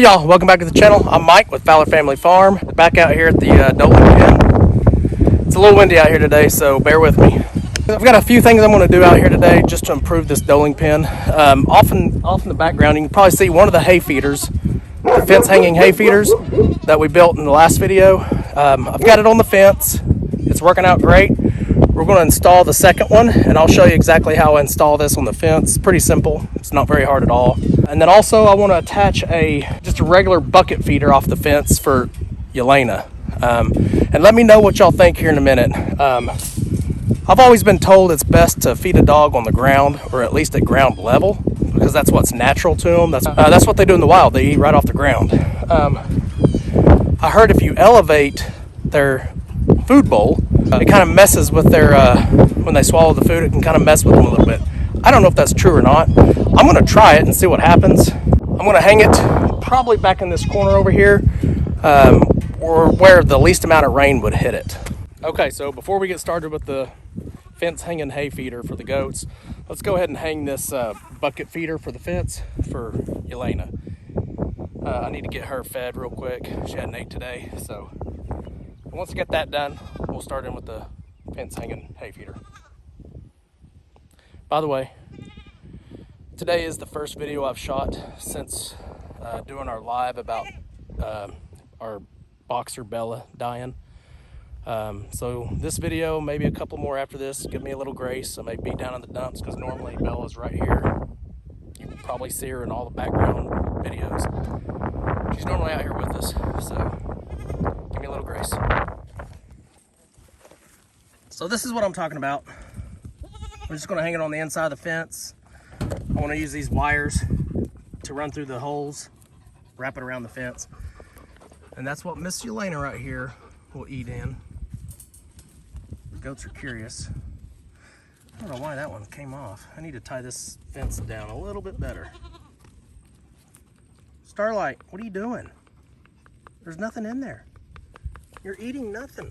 Hey y'all, welcome back to the channel. I'm Mike with Fowler Family Farm. Back out here at the Doling pen. It's a little windy out here today, so bear with me. I've got a few things I'm going to do out here today just to improve this Doling pen. Off in the background, you can probably see one of the hay feeders, the fence hanging hay feeders that we built in the last video. I've got it on the fence. It's working out great. We're going to install the second one, and I'll show you exactly how I install this on the fence. Pretty simple. It's not very hard at all. And then also I want to attach just a regular bucket feeder off the fence for Yelena. And let me know what y'all think here in a minute. I've always been told it's best to feed a dog on the ground, or at least at ground level, because that's what's natural to them. That's what they do in the wild. They eat right off the ground. I heard if you elevate their food bowl, it kind of messes with their, when they swallow the food, it can kind of mess with them a little bit. I don't know if that's true or not. I'm going to try it and see what happens. I'm going to hang it probably back in this corner over here, or where the least amount of rain would hit it. Okay, so before we get started with the fence hanging hay feeder for the goats, let's go ahead and hang this bucket feeder for the fence for Yelena. I need to get her fed real quick. She hadn't ate today, so once I get that done, we'll start in with the fence hanging hay feeder. By the way, today is the first video I've shot since doing our live about our boxer Bella dying. So this video, maybe a couple more after this, give me a little grace. I may be down in the dumps because normally Bella's right here. You can probably see her in all the background videos. She's normally out here with us, so give me a little grace. So this is what I'm talking about. I'm just going to hang it on the inside of the fence. I want to use these wires to run through the holes, wrap it around the fence. And that's what Miss Yelena right here will eat in. The goats are curious. I don't know why that one came off. I need to tie this fence down a little bit better. Starlight, what are you doing? There's nothing in there. You're eating nothing.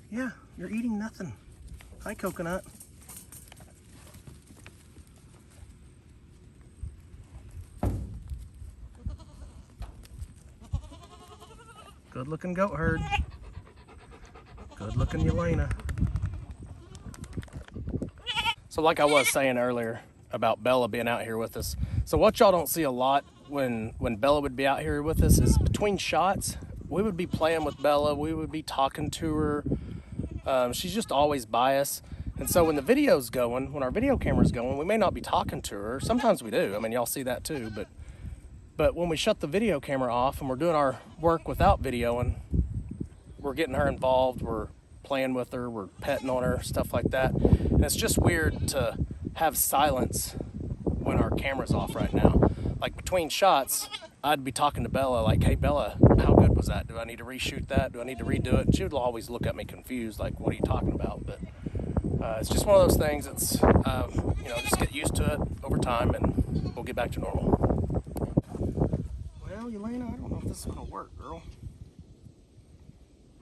Yeah, you're eating nothing. Hi, Coconut. Good looking goat herd. Good looking Yelena. So like I was saying earlier about Bella being out here with us. So what y'all don't see a lot when Bella would be out here with us is between shots, we would be playing with Bella. We would be talking to her. She's just always by us. And so when the video's going, when our video camera's going, we may not be talking to her. Sometimes we do. I mean, y'all see that too. But when we shut the video camera off and we're doing our work without videoing, we're getting her involved. We're playing with her. We're petting on her, stuff like that. And it's just weird to have silence when our camera's off right now. Like between shots, I'd be talking to Bella like, hey Bella, how good was that? Do I need to reshoot that? Do I need to redo it? And she would always look at me confused, like, what are you talking about? But it's just one of those things. It's, just get used to it over time and we'll get back to normal. Well, Yelena, I don't know if this is gonna work, girl.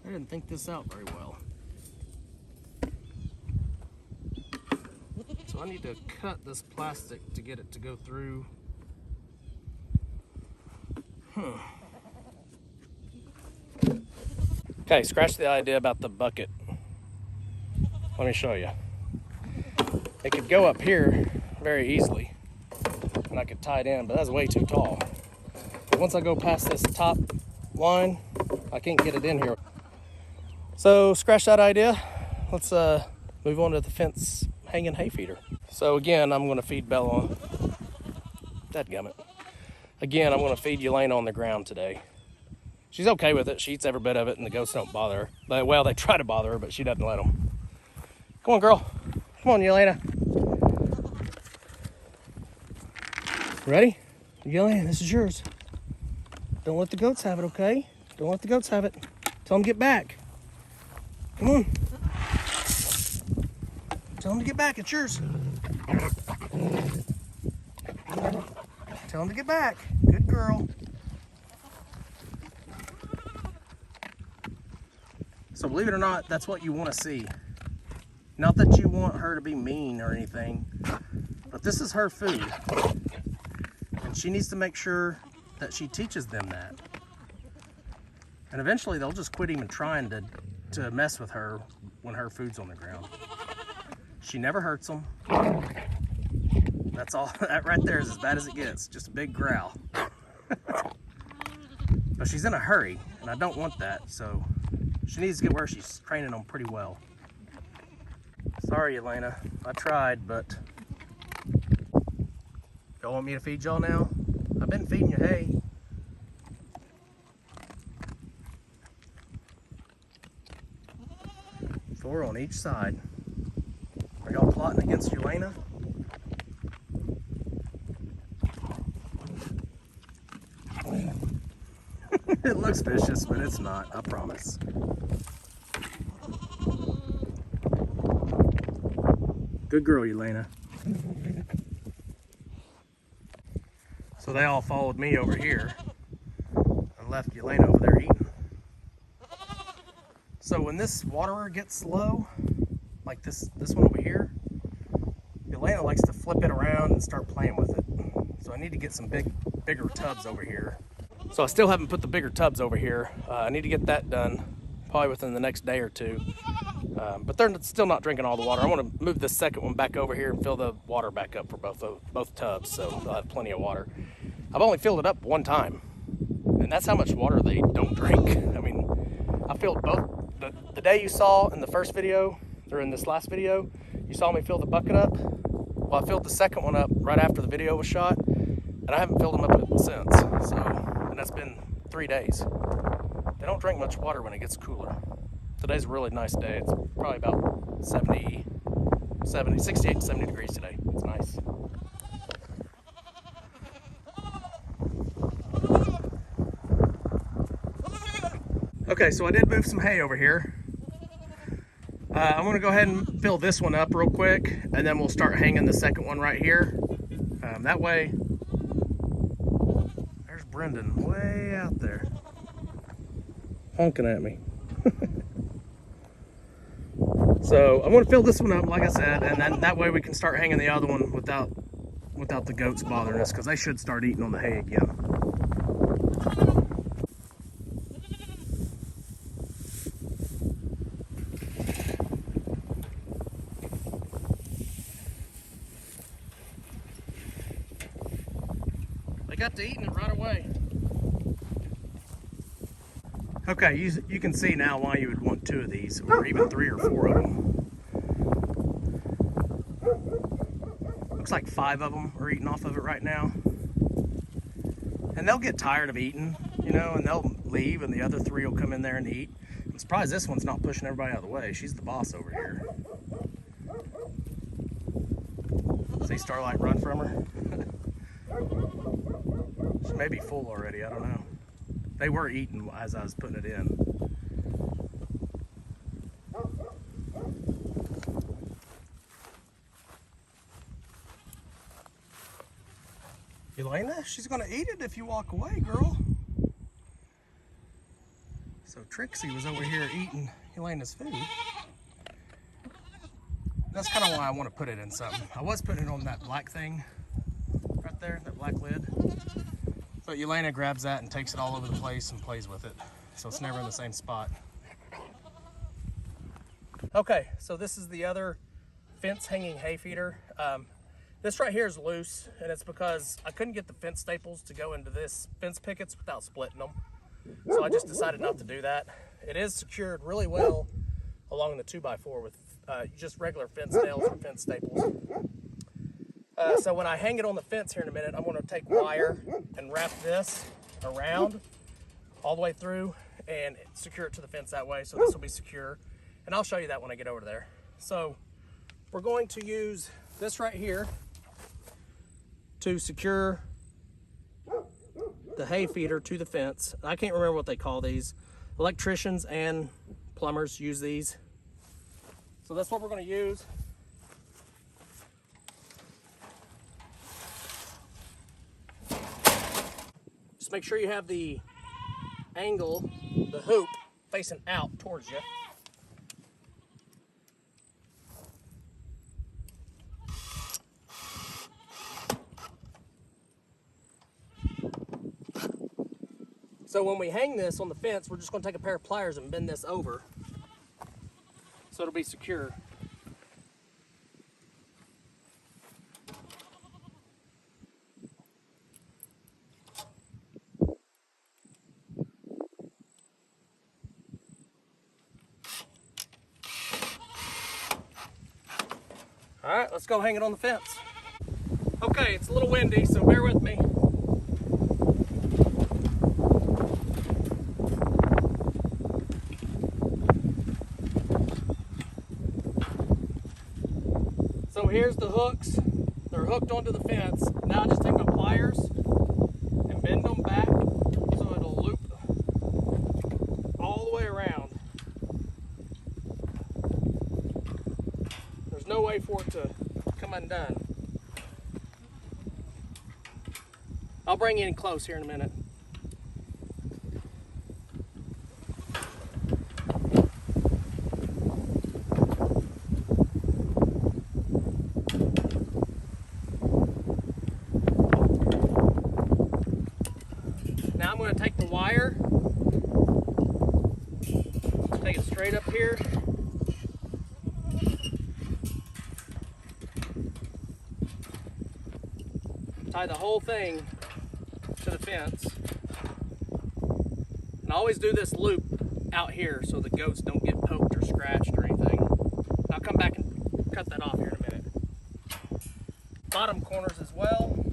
I didn't think this out very well. So I need to cut this plastic to get it to go through. Okay, scratch the idea about the bucket. Let me show you. It could go up here very easily, and I could tie it in, but that's way too tall. Once I go past this top line, I can't get it in here. So scratch that idea. Let's move on to the fence hanging hay feeder. So again, I'm going to feed Bella. Dadgummit. Again, I'm going to feed Yelena on the ground today. She's okay with it. She eats every bit of it, and the goats don't bother her. Well, they try to bother her, but she doesn't let them. Come on, girl. Come on, Yelena. Ready? Yelena, this is yours. Don't let the goats have it, okay? Don't let the goats have it. Tell them to get back. Come on. Tell them to get back. It's yours. Tell them to get back. Good girl. So believe it or not, that's what you want to see. Not that you want her to be mean or anything, but this is her food. And she needs to make sure that she teaches them that. And eventually they'll just quit even trying to mess with her when her food's on the ground. She never hurts them. That's all. That right there is as bad as it gets. Just a big growl. But she's in a hurry, and I don't want that, so she needs to get where she's training them pretty well. Sorry, Elena. I tried, but y'all want me to feed y'all now? I've been feeding you hay. 4 on each side. Are y'all plotting against Elena? It looks vicious, but it's not, I promise. Good girl, Elena. So they all followed me over here and left Elena over there eating. So when this waterer gets low, like this one over here, Elena likes to flip it around and start playing with it. So I need to get some bigger tubs over here. So I still haven't put the bigger tubs over here. I need to get that done probably within the next day or two. But they're still not drinking all the water. I want to move the second one back over here and fill the water back up for both tubs, so they'll have plenty of water. I've only filled it up one time, and that's how much water they don't drink. I mean, I filled both. The day you saw in the first video, or in this last video, you saw me fill the bucket up. Well, I filled the second one up right after the video was shot, and I haven't filled them up since. So, and that's been 3 days. They don't drink much water when it gets cooler. Today's a really nice day. It's probably about 68 to 70 degrees today. It's nice. Okay, so I did move some hay over here. I'm gonna go ahead and fill this one up real quick, and then we'll start hanging the second one right here. That way, there's Brendan way out there, honking at me. So I'm gonna fill this one up, like I said, and then that way we can start hanging the other one without the goats bothering us, because they should start eating on the hay again. They got to eating it right away. Okay, you can see now why you would want 2 of these, or even 3 or 4 of them. Looks like 5 of them are eating off of it right now. And they'll get tired of eating, you know, and they'll leave, and the other 3 will come in there and eat. I'm surprised this one's not pushing everybody out of the way. She's the boss over here. See Starlight run from her? She may be full already, I don't know. They were eating as I was putting it in. Elena, she's gonna eat it if you walk away, girl. So Trixie was over here eating Elena's food. That's kind of why I want to put it in something. I was putting it on that black thing right there, that black lid. But Elena grabs that and takes it all over the place and plays with it. So it's never in the same spot. Okay, so this is the other fence hanging hay feeder. This right here is loose, and it's because I couldn't get the fence staples to go into this fence pickets without splitting them. So I just decided not to do that. It is secured really well along the 2x4 with just regular fence nails or fence staples. So when I hang it on the fence here in a minute, I'm going to take wire and wrap this around all the way through and secure it to the fence that way, so this will be secure. And I'll show you that when I get over there. So we're going to use this right here to secure the hay feeder to the fence. I can't remember what they call these. Electricians and plumbers use these. So that's what we're going to use. Just make sure you have the angle, the hoop, facing out towards you. So when we hang this on the fence, we're just going to take a pair of pliers and bend this over so it'll be secure. All right, let's go hang it on the fence. Okay, it's a little windy, so bear with me. So here's the hooks. They're hooked onto the fence. Now I just take my pliers and bend them back so it'll loop all the way around. There's no way for it to come undone. I'll bring you in close here in a minute. Now I'm going to take the wire, take it straight up here. Tie the whole thing to the fence. And I always do this loop out here so the goats don't get poked or scratched or anything. I'll come back and cut that off here in a minute. Bottom corners as well.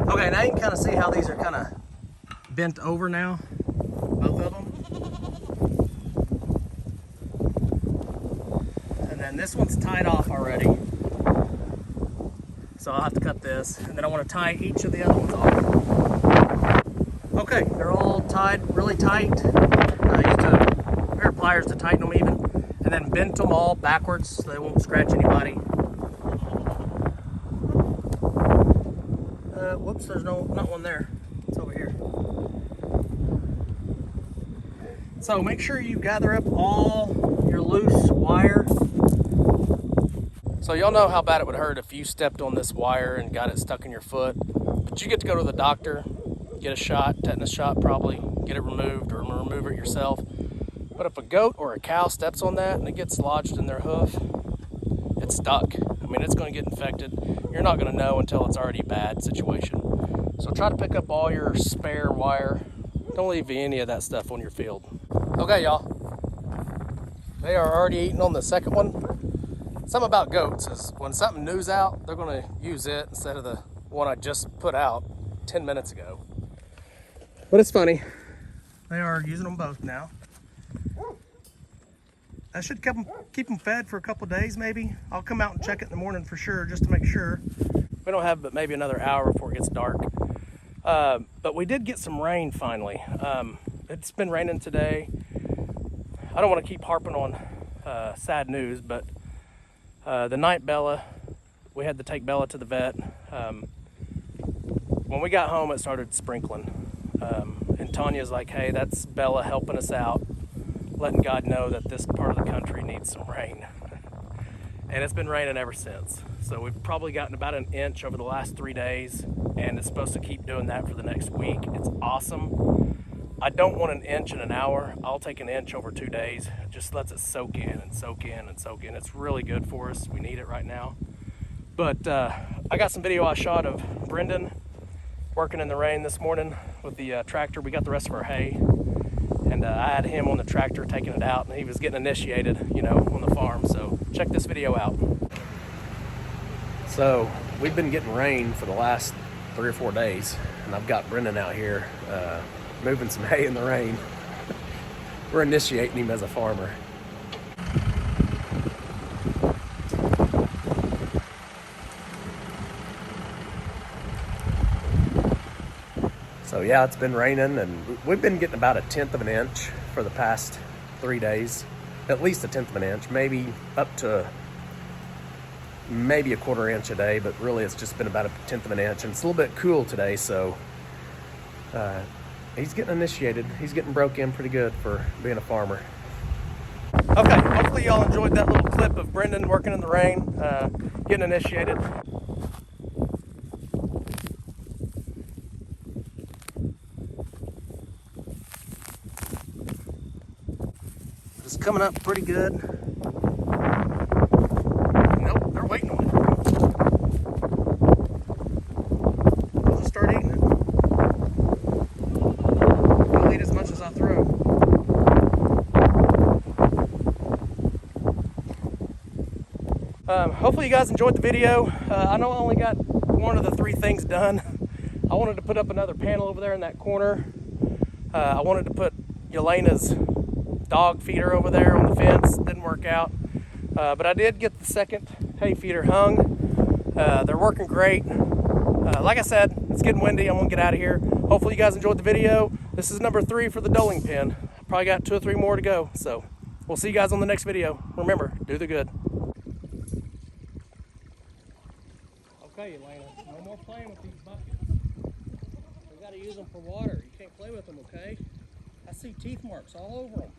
Okay, now you can kind of see how these are kind of bent over now, both of them. And then this one's tied off already. So I'll have to cut this. And then I want to tie each of the other ones off. Okay, they're all tied really tight. I used a pair of pliers to tighten them even. And then bent them all backwards so they won't scratch anybody. Whoops, there's not one there. It's over here. So make sure you gather up all your loose wire. So y'all know how bad it would hurt if you stepped on this wire and got it stuck in your foot. But you get to go to the doctor, get a shot, tetanus shot probably, get it removed or remove it yourself. But if a goat or a cow steps on that and it gets lodged in their hoof, it's stuck. I mean, it's going to get infected. You're not going to know until it's already a bad situation. So try to pick up all your spare wire. Don't leave any of that stuff on your field. Okay, y'all. They are already eating on the second one. Something about goats is when something new's out, they're going to use it instead of the one I just put out 10 minutes ago. But it's funny. They are using them both now. I should keep them fed for a couple days maybe. I'll come out and check it in the morning for sure, just to make sure. We don't have but maybe another hour before it gets dark. But we did get some rain finally. It's been raining today. I don't want to keep harping on sad news, but the night Bella, we had to take Bella to the vet. When we got home, it started sprinkling. And Tanya's like, hey, that's Bella helping us out, letting God know that this part of the country needs some rain. And it's been raining ever since. So we've probably gotten about an inch over the last 3 days, and it's supposed to keep doing that for the next week. It's awesome. I don't want an inch in an hour. I'll take an inch over 2 days. It just lets it soak in and soak in and soak in. It's really good for us. We need it right now. But I got some video I shot of Brendan working in the rain this morning with the tractor. We got the rest of our hay. And I had him on the tractor taking it out, and he was getting initiated, you know, on the farm. So check this video out. So we've been getting rain for the last 3 or 4 days, and I've got Brendan out here moving some hay in the rain. We're initiating him as a farmer. So yeah, it's been raining, and we've been getting about 1/10 of an inch for the past 3 days. At least 1/10 of an inch, maybe up to maybe 1/4 inch a day, but really it's just been about 1/10 of an inch. And it's a little bit cool today, so he's getting initiated. He's getting broke in pretty good for being a farmer. Okay, hopefully hopefully y'all enjoyed that little clip of Brendan working in the rain, getting initiated. It's coming up pretty good. Nope, they're waiting on it. I'll just start eating it. I'll eat as much as I throw. Hopefully you guys enjoyed the video. I know I only got one of the 3 things done. I wanted to put up another panel over there in that corner. I wanted to put Yelena's dog feeder over there on the fence. Didn't work out. But I did get the second hay feeder hung. They're working great. Like I said, it's getting windy. I'm gonna get out of here. Hopefully you guys enjoyed the video. This is number 3 for the doling pen. Probably got 2 or 3 more to go. So we'll see you guys on the next video. Remember, do the good. Okay, Elena, no more playing with these buckets. We gotta use them for water. You can't play with them, okay? I see teeth marks all over them.